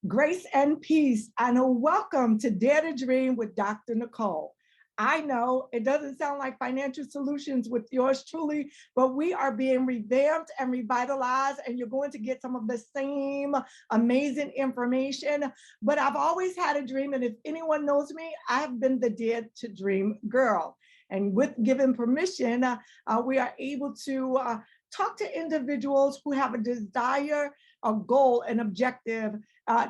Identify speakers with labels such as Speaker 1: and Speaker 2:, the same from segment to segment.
Speaker 1: Grace and peace, and a welcome to Dare to Dream with Dr. Nicole. I know it doesn't sound like financial solutions with yours truly, but we are being revamped and revitalized, and you're going to get some of the same amazing information. But I've always had a dream, and if anyone knows me, I have been the Dare to Dream girl. And with given permission, we are able to talk to individuals who have a desire, a goal, an objective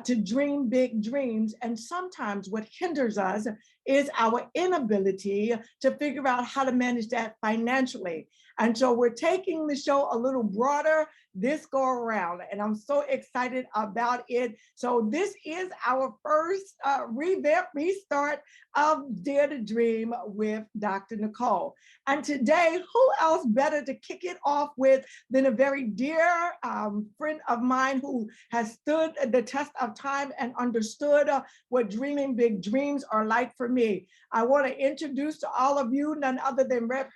Speaker 1: to dream big dreams. And sometimes what hinders us is our inability to figure out how to manage that financially. And so we're taking the show a little broader this go around, and I'm so excited about it. So this is our first restart of Dare to Dream with Dr. Nicole. And today, who else better to kick it off with than a very dear friend of mine who has stood the test of time and understood what dreaming big dreams are like for me. I want to introduce to all of you none other than Rev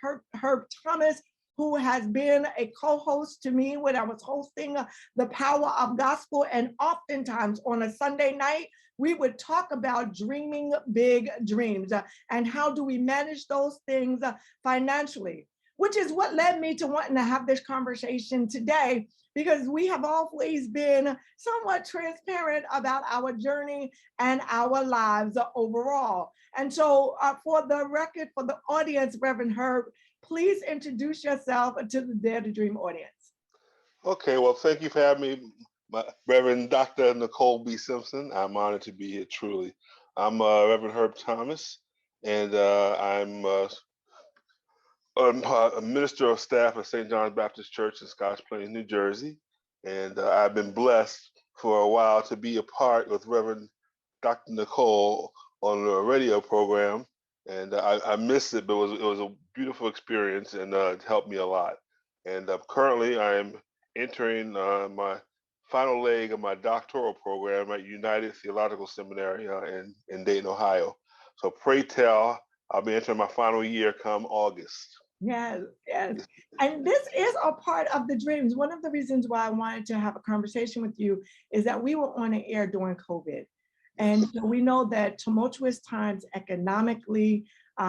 Speaker 1: Herb Thomas, who has been a co-host to me when I was hosting The Power of Gospel. And oftentimes on a Sunday night, we would talk about dreaming big dreams and how do we manage those things financially, which is what led me to wanting to have this conversation today, because we have always been somewhat transparent about our journey and our lives overall. And so for the record, for the audience, Reverend Herb, please introduce yourself to the Dare to Dream audience.
Speaker 2: Okay, well, thank you for having me, Reverend Dr. Nicole B. Simpson. I'm honored to be here, truly. I'm Reverend Herb Thomas, and I'm a minister of staff at St. John's Baptist Church in Scotch Plains, New Jersey. And I've been blessed for a while to be a part with Reverend Dr. Nicole on a radio program. And I missed it, but it was a beautiful experience, and it helped me a lot. And currently, I'm entering my final leg of my doctoral program at United Theological Seminary in Dayton, Ohio. So pray tell, I'll be entering my final year come August.
Speaker 1: Yes, yes. And this is a part of the dreams. One of the reasons why I wanted to have a conversation with you is that we were on the air during COVID. And so we know that tumultuous times economically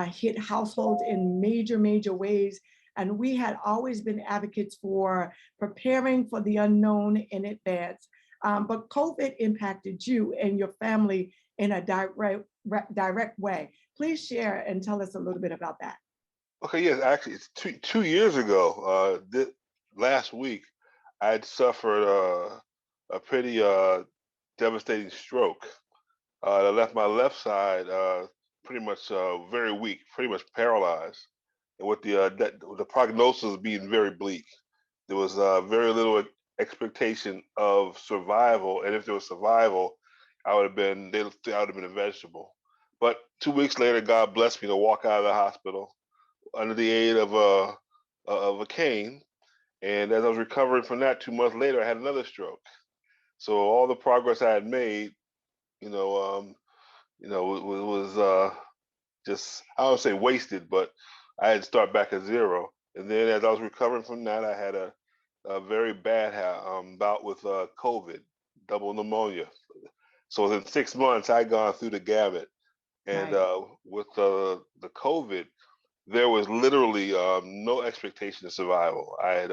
Speaker 1: hit households in major, major ways. And we had always been advocates for preparing for the unknown in advance. But COVID impacted you and your family in a direct way. Please share and tell us a little bit about that.
Speaker 2: Okay, yes, actually, it's two years ago. Last week, I had suffered a pretty devastating stroke. That left my left side pretty much very weak, pretty much paralyzed, and with the prognosis being very bleak. There was very little expectation of survival, and if there was survival, I would have been a vegetable. But 2 weeks later, God blessed me to walk out of the hospital under the aid of a cane, and as I was recovering from that, 2 months later, I had another stroke. So all the progress I had made, was just, I don't say wasted, but I had to start back at zero. And then as I was recovering from that, I had a very bad bout with COVID, double pneumonia. So within 6 months, I'd gone through the gamut. And
Speaker 1: Right.
Speaker 2: with the COVID, there was literally no expectation of survival. I had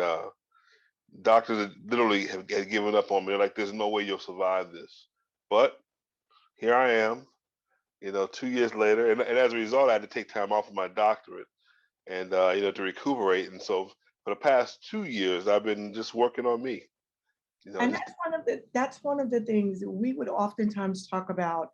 Speaker 2: doctors literally had given up on me. They're like, there's no way you'll survive this. But here I am, 2 years later. And as a result, I had to take time off of my doctorate and, to recuperate. And so for the past 2 years, I've been just working on me.
Speaker 1: And that's one of the things that we would oftentimes talk about,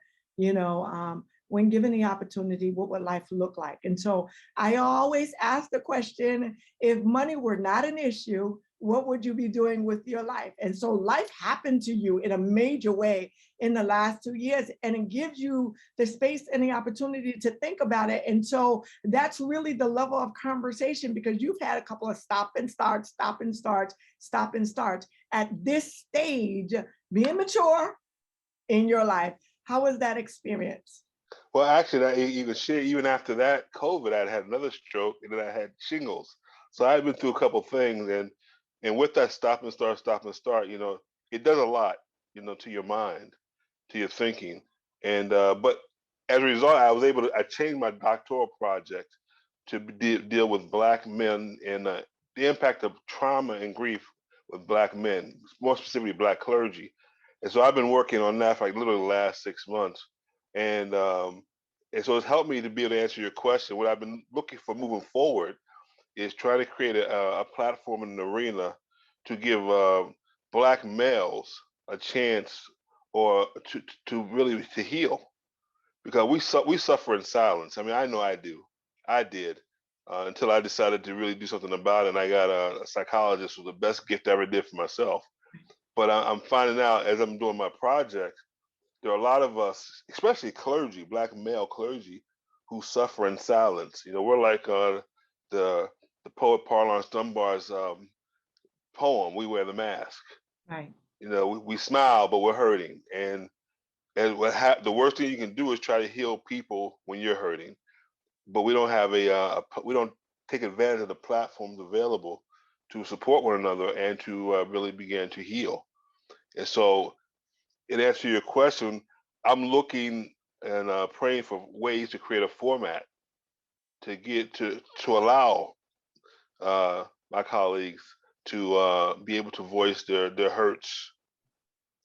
Speaker 1: when given the opportunity, what would life look like? And so I always ask the question, if money were not an issue, what would you be doing with your life? And so life happened to you in a major way in the last 2 years, and it gives you the space and the opportunity to think about it. And so that's really the level of conversation, because you've had a couple of stop and starts at this stage, being mature in your life. How was that experience?
Speaker 2: Well, actually, even after that COVID, I had another stroke, and then I had shingles. So I've been through a couple things, and with that stop and start, it does a lot, to your mind. to your thinking. And but as a result, I changed my doctoral project to deal with Black men and the impact of trauma and grief with Black men, more specifically Black clergy. And so I've been working on that for like literally the last 6 months. And so it's helped me to be able to answer your question. What I've been looking for moving forward is trying to create a platform in an arena to give Black males a chance or to really to heal, because we suffer in silence. I mean, I know I did until I decided to really do something about it. And I got a psychologist with the best gift I ever did for myself. But I'm finding out as I'm doing my project, there are a lot of us, especially clergy, Black male clergy, who suffer in silence. You know, we're like the poet Parlance Dunbar's poem, "We Wear the Mask."
Speaker 1: Right.
Speaker 2: You know, we smile, but we're hurting. And the worst thing you can do is try to heal people when you're hurting. But we don't have we don't take advantage of the platforms available to support one another and to really begin to heal. And so, in answer to your question, I'm looking and praying for ways to create a format to get to allow my colleagues to be able to voice their hurts.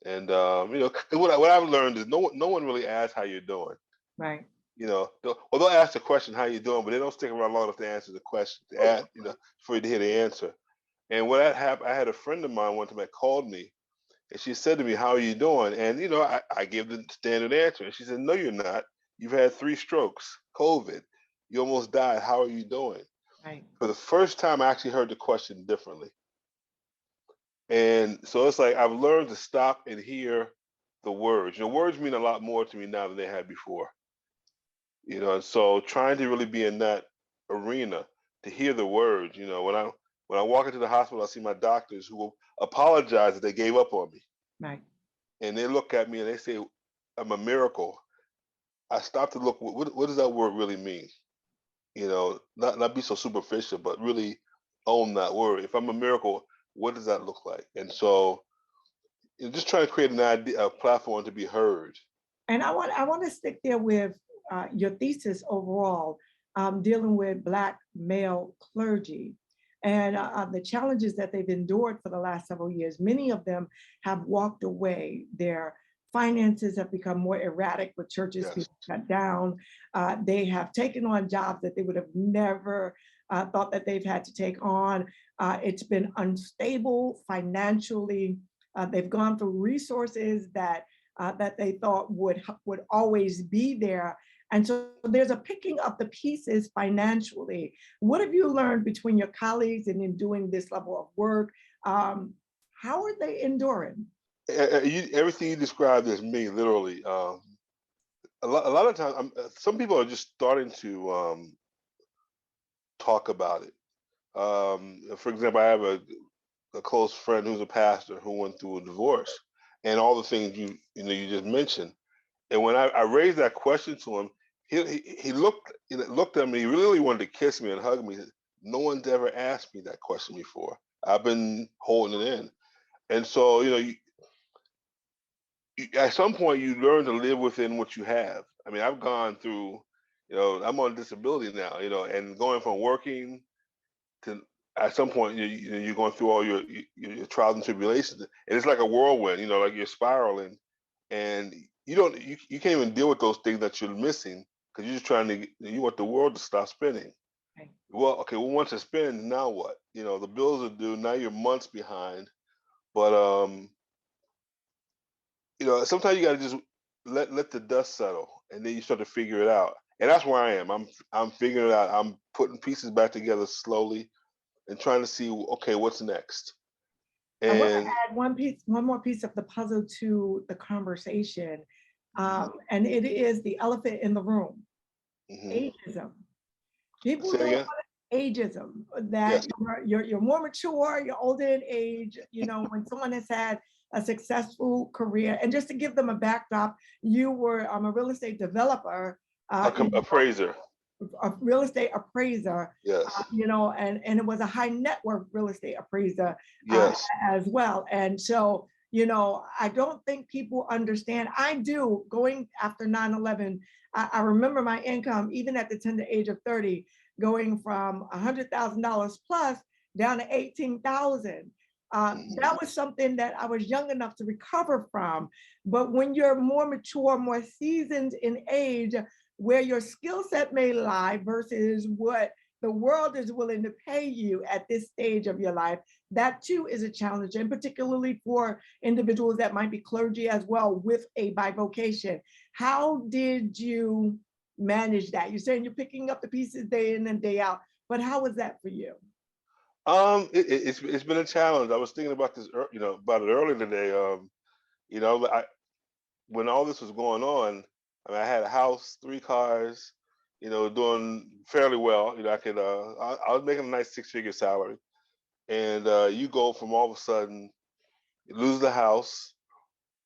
Speaker 2: And you know, 'cause what I've learned is no one really asks how you're doing.
Speaker 1: Right.
Speaker 2: You know, they'll ask the question how you doing, but they don't stick around long enough to answer the question, to ask, you know, for you to hear the answer. And when that happened, I had a friend of mine one time that called me, and she said to me, "How are you doing?" And you know, I gave the standard answer, and she said, "No, you're not. You've had 3 strokes, COVID. You almost died. How are you doing?"
Speaker 1: Right.
Speaker 2: For the first time, I actually heard the question differently. And so it's like I've learned to stop and hear the words. You know, words mean a lot more to me now than they had before. You know, and so trying to really be in that arena to hear the words. You know, when I walk into the hospital, I see my doctors who will apologize that they gave up on me,
Speaker 1: Right.
Speaker 2: and they look at me and they say, "I'm a miracle." I stop to look. What does that word really mean? You know, not be so superficial, but really own that word. If I'm a miracle, what does that look like? And so, you know, just trying to create an idea, a platform to be heard.
Speaker 1: And I want to stick there with your thesis overall, dealing with Black male clergy and the challenges that they've endured for the last several years. Many of them have walked away. Their finances have become more erratic with churches being
Speaker 2: Yes.
Speaker 1: shut down. They have taken on jobs that they would have never thought that they've had to take on. It's been unstable financially. They've gone through resources that they thought would always be there. And so there's a picking up the pieces financially. What have you learned between your colleagues and in doing this level of work? How are they enduring?
Speaker 2: Everything you described is me, literally. A lot of times, some people are just starting to talk about it. For example, I have a close friend who's a pastor who went through a divorce, and all the things you just mentioned. And when I raised that question to him, he looked at me. He really wanted to kiss me and hug me. He said, "No one's ever asked me that question before. I've been holding it in." And so, you know, at some point, you learn to live within what you have. I mean, I've gone through. You know, I'm on disability now. You know, and going from working to at some point you're going through all your trials and tribulations, and it's like a whirlwind. You know, like you're spiraling, and you can't even deal with those things that you're missing because you're just trying to you want the world to stop spinning.
Speaker 1: Okay.
Speaker 2: Well, okay, well once it spins, now what? You know, the bills are due. Now you're months behind. But you know, sometimes you got to just let the dust settle, and then you start to figure it out. And that's where I am. I'm figuring it out. I'm putting pieces back together slowly and trying to see, okay, what's next.
Speaker 1: I want to
Speaker 2: And
Speaker 1: add one more piece of the puzzle to the conversation,
Speaker 2: mhm,
Speaker 1: and it is the elephant in the room:
Speaker 2: mhm.
Speaker 1: ageism. People
Speaker 2: Say it
Speaker 1: don't
Speaker 2: again.
Speaker 1: want ageism, that
Speaker 2: Yes.
Speaker 1: you're more mature, you're older in age, you know, when someone has had a successful career. And just to give them a backdrop, you were a real estate developer,
Speaker 2: Appraiser.
Speaker 1: a real estate appraiser,
Speaker 2: Yes.
Speaker 1: you know, and it was a high net worth real estate appraiser uh,
Speaker 2: Yes.
Speaker 1: as well. And so I don't think people understand. I do. Going after 9/11, I remember my income, even at the tender age of 30, going from $100,000 plus down to 18,000. That was something that I was young enough to recover from. But when you're more mature, more seasoned in age, where your skill set may lie versus what the world is willing to pay you at this stage of your life, that too is a challenge, and particularly for individuals that might be clergy as well with a bivocation. How did you manage that? You're saying you're picking up the pieces day in and day out, but how was that for you?
Speaker 2: It's been a challenge. I was thinking about this, about it earlier today. I when all this was going on, I mean, I had a house, 3 cars, doing fairly well. I was making a nice 6-figure salary, and you go from all of a sudden, you lose the house.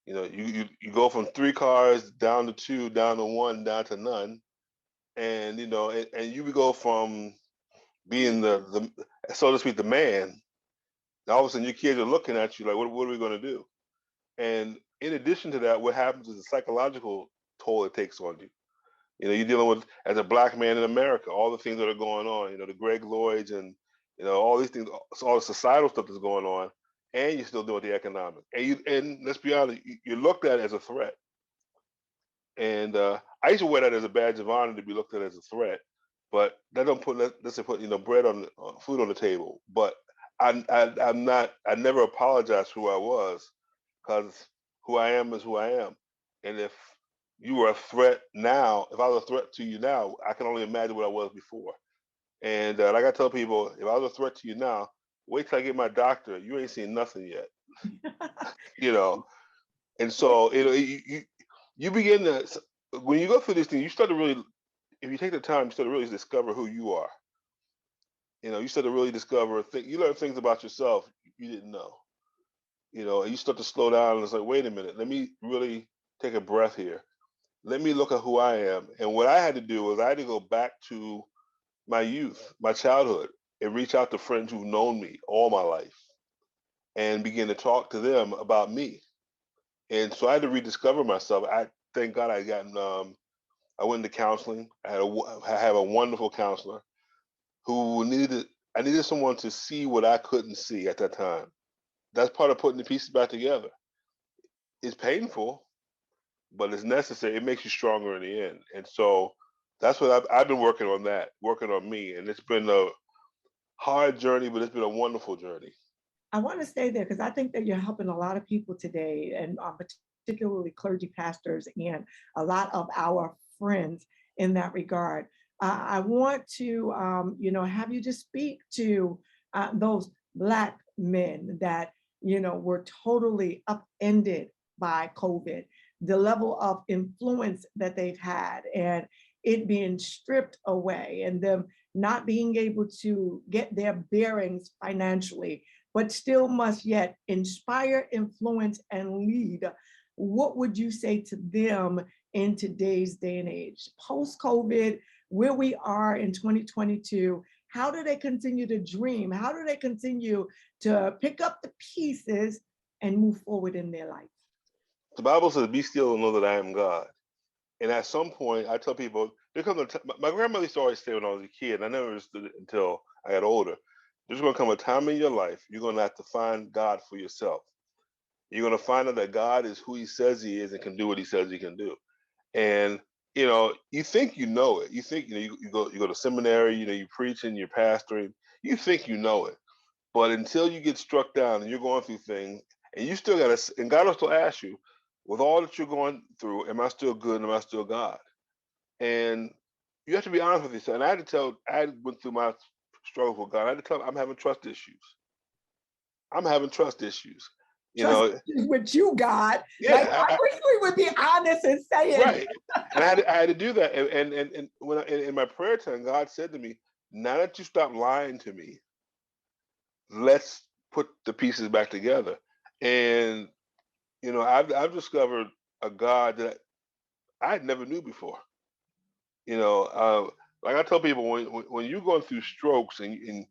Speaker 2: You go from 3 cars down to 2, down to 1, down to none, and and you would go from being the so to speak the man. Now all of a sudden your kids are looking at you like, what are we going to do? And in addition to that, what happens is the psychological toll it takes on you. You're dealing with, as a black man in America, all the things that are going on. The Greg Lloyds and all these things, all the societal stuff that's going on, and you're still doing the economic. And let's be honest, you're looked at as a threat. And I used to wear that as a badge of honor to be looked at as a threat, but that don't put let's say put bread on food on the table. But I'm not. I never apologized for who I was, because who I am is who I am. And if you were a threat now, if I was a threat to you now, I can only imagine what I was before. And like I tell people, if I was a threat to you now, wait till I get my doctorate. You ain't seen nothing yet. you know. And so you begin to, when you go through this thing, you start to really, if you take the time, you start to really discover who you are. You start to really discover you learn things about yourself you didn't know. And you start to slow down and it's like, wait a minute, let me really take a breath here. Let me look at who I am. And what I had to do was I had to go back to my youth, my childhood, and reach out to friends who've known me all my life and begin to talk to them about me. And so I had to rediscover myself. I thank God I went into counseling. I have a wonderful counselor who I needed someone to see what I couldn't see at that time. That's part of putting the pieces back together. It's painful, but it's necessary. It makes you stronger in the end. And so that's what I've been working on, working on me. And it's been a hard journey, but it's been a wonderful journey.
Speaker 1: I want to stay there because I think that you're helping a lot of people today, and particularly clergy pastors and a lot of our friends in that regard. I want to, have you just speak to those Black men that, were totally upended by COVID, the level of influence that they've had, and it being stripped away, and them not being able to get their bearings financially, but still must yet inspire, influence, and lead. What would you say to them in today's day and age? Post-COVID, where we are in 2022, how do they continue to dream? How do they continue to pick up the pieces and move forward in their life?
Speaker 2: The Bible says, be still and know that I am God. And at some point, I tell people, there comes my grandmother used to always say when I was a kid, and I never understood it until I got older. There's going to come a time in your life you're going to have to find God for yourself. You're going to find out that God is who He says He is and can do what He says He can do. And you think you know it. You think you go to seminary. You preaching, you're pastoring. You think you know it, but until you get struck down and you're going through things, and you still got to, and God will still ask you, with all that you're going through, am I still good? And am I still God? And you have to be honest with yourself. And I went through my struggle with God. I had to tell him, I'm having trust issues. I'm having trust issues.
Speaker 1: Trust issues with you, God.
Speaker 2: Yeah,
Speaker 1: like I wish we would be honest and say it.
Speaker 2: Right. And I had to do that. And when in my prayer time, God said to me, now that you stop lying to me, let's put the pieces back together. And I've discovered a God that I never knew before. Like I tell people, when you're going through strokes and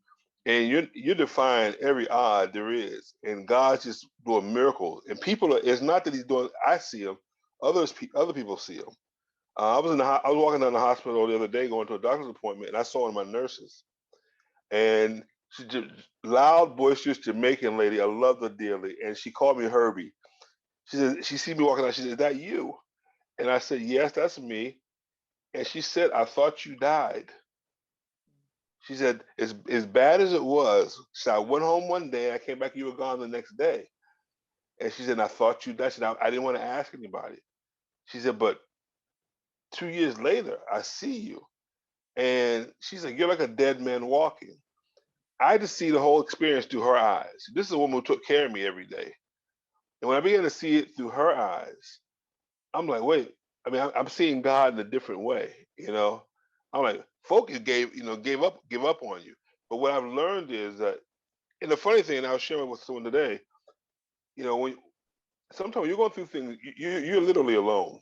Speaker 2: and you're defying every odd there is, and God's just doing miracles. And people are, it's not that he's doing, I see him, other people see him. I was I was walking down the hospital the other day going to a doctor's appointment, and I saw one of my nurses, and she's just loud, boisterous Jamaican lady. I love her dearly, and she called me Herbie. She said she see me walking out. She said, "Is that you?" And I said, "Yes, that's me." And she said, "I thought you died." She said, as bad as it was, she said, I went home one day, I came back, you were gone the next day. And she said, I thought you died. She said, I didn't want to ask anybody. She said, but 2 years later, I see you. And she said, you're like a dead man walking. I just see the whole experience through her eyes. This is a woman who took care of me every day. And when I began to see it through her eyes, I'm like, wait, I mean, I'm seeing God in a different way, you know? I'm like, focus gave up on you. But what I've learned is that, and the funny thing, and I was sharing with someone today, when sometimes you're going through things, you're literally alone.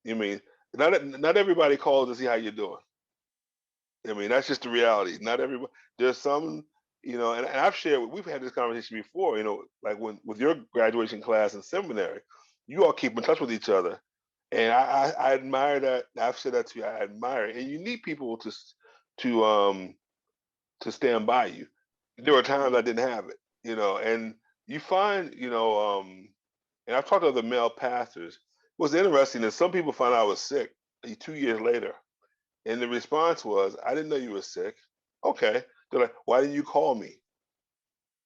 Speaker 2: You mean, not everybody calls to see how you're doing. I mean, that's just the reality. Not everybody. There's some, and I've shared. We've had this conversation before. Like when with your graduation class in seminary, you all keep in touch with each other, and I admire that. I've said that to you. I admire it, and you need people to stand by you. There were times I didn't have it, and you find, and I've talked to other male pastors. What's interesting is some people find out I was sick 2 years later. And the response was, I didn't know you were sick. Okay. They're like, why didn't you call me?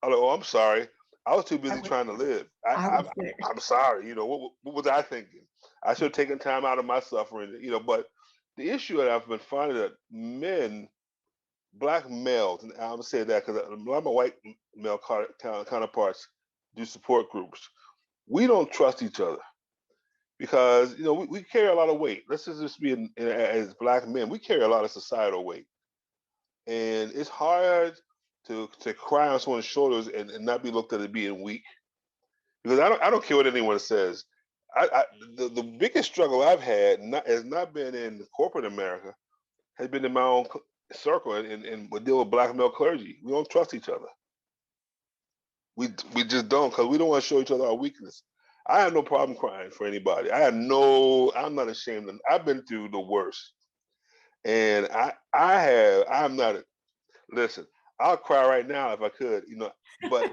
Speaker 2: I'm like, oh, I'm sorry. I was too busy trying to live.
Speaker 1: I was sick.
Speaker 2: I'm sorry. What was I thinking? I should have taken time out of my suffering, but the issue that I've been finding that black males, and I'm going to say that because a lot of my white male counterparts do support groups. We don't trust each other. Because we carry a lot of weight. Let's just be as black men, we carry a lot of societal weight, and it's hard to cry on someone's shoulders and not be looked at as being weak. Because I don't care what anyone says. The biggest struggle I've had has not been in corporate America, has been in my own circle, and we deal with black male clergy. We don't trust each other. We just don't, because we don't want to show each other our weakness. I have no problem crying for anybody. I'm not ashamed. I've been through the worst. And listen, I'll cry right now if I could, but.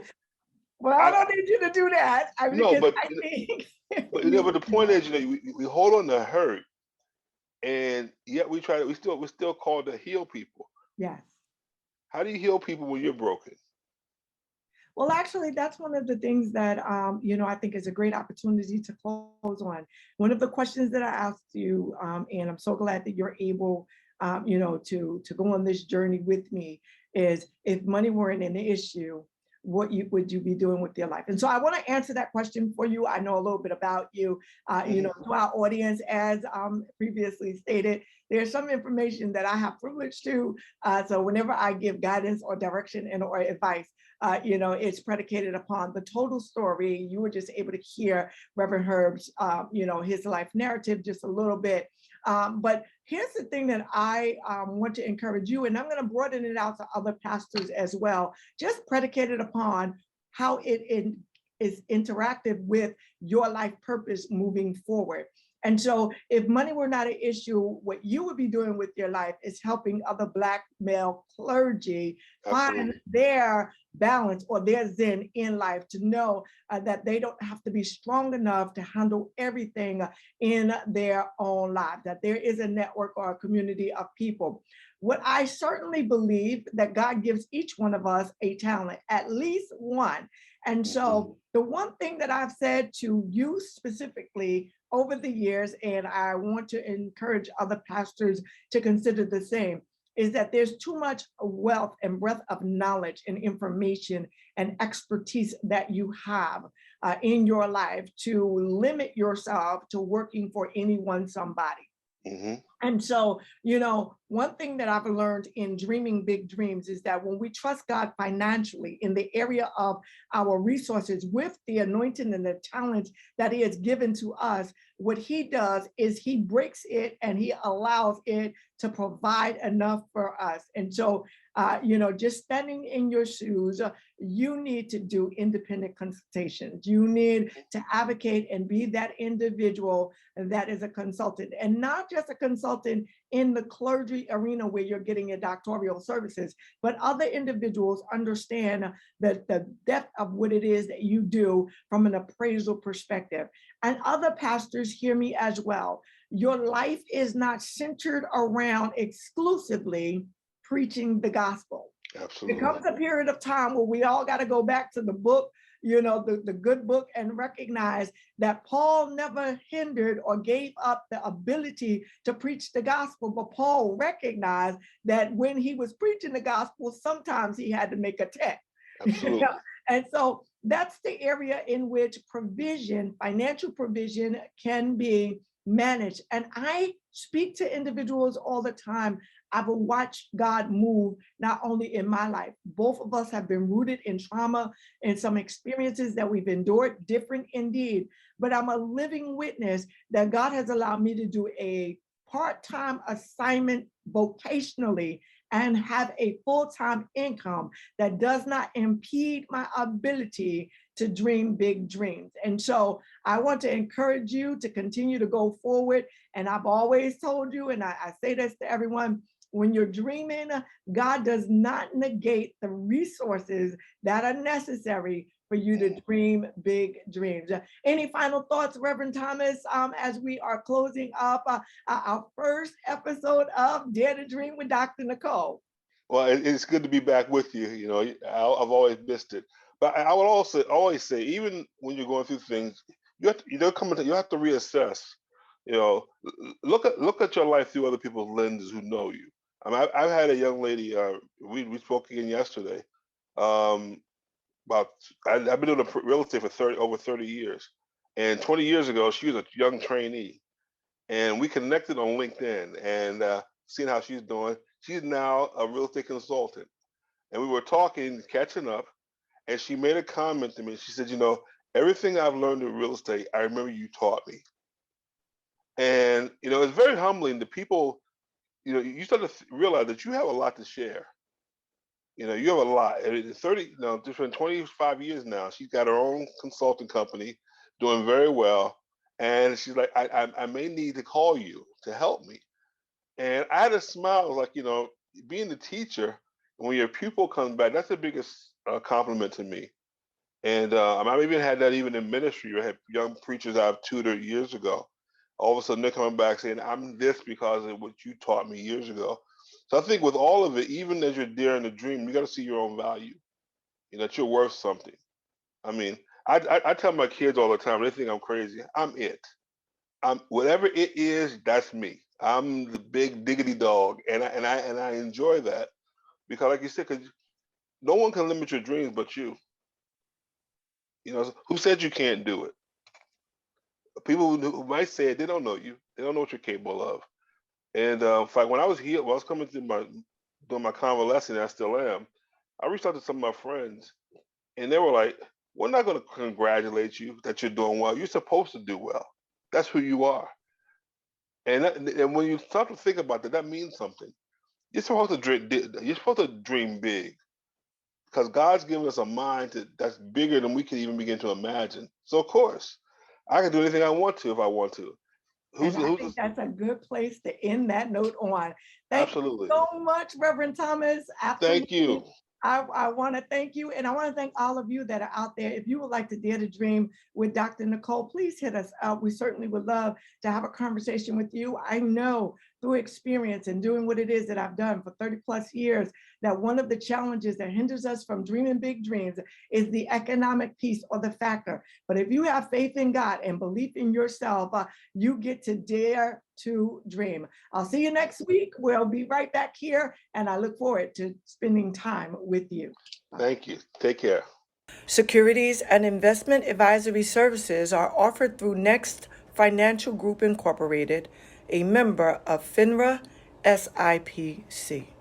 Speaker 1: Well, I don't need you to do that.
Speaker 2: No, but
Speaker 1: I think
Speaker 2: but the point is, we hold on to hurt, and yet we still called to heal people.
Speaker 1: Yes.
Speaker 2: How do you heal people when you're broken?
Speaker 1: Well, actually, that's one of the things that, I think is a great opportunity to close on. One of the questions that I asked you, and I'm so glad that you're able, to go on this journey with me, is if money weren't an issue, what would you be doing with your life? And so I want to answer that question for you. I know a little bit about you, to our audience, as previously stated. There's some information that I have privilege to. So whenever I give guidance or direction or advice, it's predicated upon the total story. You were just able to hear Reverend Herb's, his life narrative just a little bit. But here's the thing that I want to encourage you, and I'm going to broaden it out to other pastors as well, just predicated upon how it is interactive with your life purpose moving forward. And so if money were not an issue, what you would be doing with your life is helping other Black male clergy find their balance or their zen in life, to know that they don't have to be strong enough to handle everything in their own lives, that there is a network or a community of people. What I certainly believe that God gives each one of us a talent, at least one. And so the one thing that I've said to you specifically over the years, and I want to encourage other pastors to consider the same, is that there's too much wealth and breadth of knowledge and information and expertise that you have in your life to limit yourself to working for any one somebody. And so, one thing that I've learned in dreaming big dreams is that when we trust God financially in the area of our resources with the anointing and the talents that He has given to us, what He does is He breaks it and He allows it to provide enough for us. And so, just standing in your shoes, you need to do independent consultations. You need to advocate and be that individual that is a consultant, and not just a consultant in the clergy arena where you're getting your doctoral services, but other individuals understand the depth of what it is that you do from an appraisal perspective. And other pastors hear me as well. Your life is not centered around exclusively preaching the gospel.
Speaker 2: Absolutely.
Speaker 1: There comes a period of time where we all got to go back to the book, the good book, and recognize that Paul never hindered or gave up the ability to preach the gospel. But Paul recognized that when he was preaching the gospel, sometimes he had to make a text.
Speaker 2: Absolutely.
Speaker 1: And so that's the area in which provision, financial provision, can be managed. And I speak to individuals all the time. I've watched God move not only in my life. Both of us have been rooted in trauma and some experiences that we've endured, different indeed. But I'm a living witness that God has allowed me to do a part-time assignment vocationally and have a full-time income that does not impede my ability to dream big dreams. And so I want to encourage you to continue to go forward. And I've always told you, and I say this to everyone, when you're dreaming, God does not negate the resources that are necessary for you to dream big dreams. Any final thoughts, Reverend Thomas, as we are closing up our first episode of Dare to Dream with Dr. Nicole?
Speaker 2: Well, it's good to be back with you. I've always missed it. But I would also always say, even when you're going through things, you have to, you have to reassess. Look at your life through other people's lenses who know you. I've had a young lady. We spoke again yesterday. I've been doing real estate for over 30 years, and 20 years ago she was a young trainee, and we connected on LinkedIn and seeing how she's doing. She's now a real estate consultant, and we were talking, catching up, and she made a comment to me. She said, everything I've learned in real estate, I remember you taught me. And it's very humbling. The people, you start to realize that you have a lot to share. You have a lot. 30, different 25 years now. She's got her own consulting company, doing very well. And she's like, I may need to call you to help me. And I had a smile, like, being the teacher, when your pupil comes back, that's the biggest compliment to me. And I've even had that even in ministry. I had young preachers I've tutored years ago. All of a sudden they're coming back saying, I'm this because of what you taught me years ago. So I think with all of it, even as you're daring to dream, you got to see your own value, that you're worth something. I mean, I tell my kids all the time, they think I'm crazy. I'm it. Whatever it is, that's me. I'm the big diggity dog, and I enjoy that because, like you said, because no one can limit your dreams but you. Who said you can't do it? People who might say it, they don't know you. They don't know what you're capable of. And in fact, when I was here, when I was coming through doing my convalescing, I still am. I reached out to some of my friends, and they were like, "We're not going to congratulate you that you're doing well. You're supposed to do well. That's who you are." And when you start to think about that, that means something. You're supposed to dream. You're supposed to dream big, because God's given us a mind that's bigger than we can even begin to imagine. So of course, I can do anything I want to if I want to.
Speaker 1: I think that's a good place to end that note on. Thank
Speaker 2: Absolutely.
Speaker 1: you so much, Reverend Thomas. Absolutely.
Speaker 2: Thank you.
Speaker 1: I want to thank you, and I want to thank all of you that are out there. If you would like to dare to dream with Dr. Nicole, please hit us up. We certainly would love to have a conversation with you. I know through experience and doing what it is that I've done for 30 plus years, that one of the challenges that hinders us from dreaming big dreams is the economic piece or the factor. But if you have faith in God and belief in yourself, you get to dare to dream. I'll see you next week. We'll be right back here, and I look forward to spending time with you.
Speaker 2: Thank you. Take care.
Speaker 1: Securities and investment advisory services are offered through Next Financial Group Incorporated, a member of FINRA SIPC.